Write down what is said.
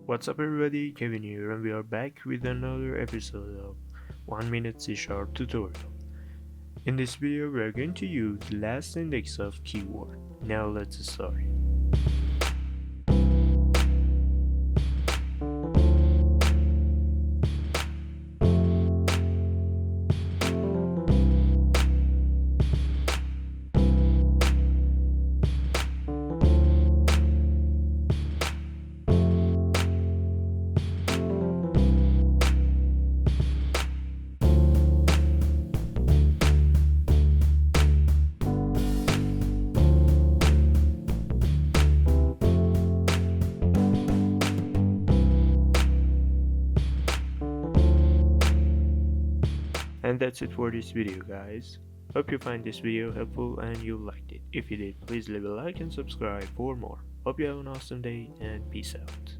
What's up everybody, Kevin here, and we are back with another episode of 1 minute C# tutorial. In this video we are going to use LastIndexOf keyword. Now let's start. And that's it for this video guys. Hope you find this video helpful and you liked it. If you did, please leave a like and subscribe for more. Hope you have an awesome day and peace out.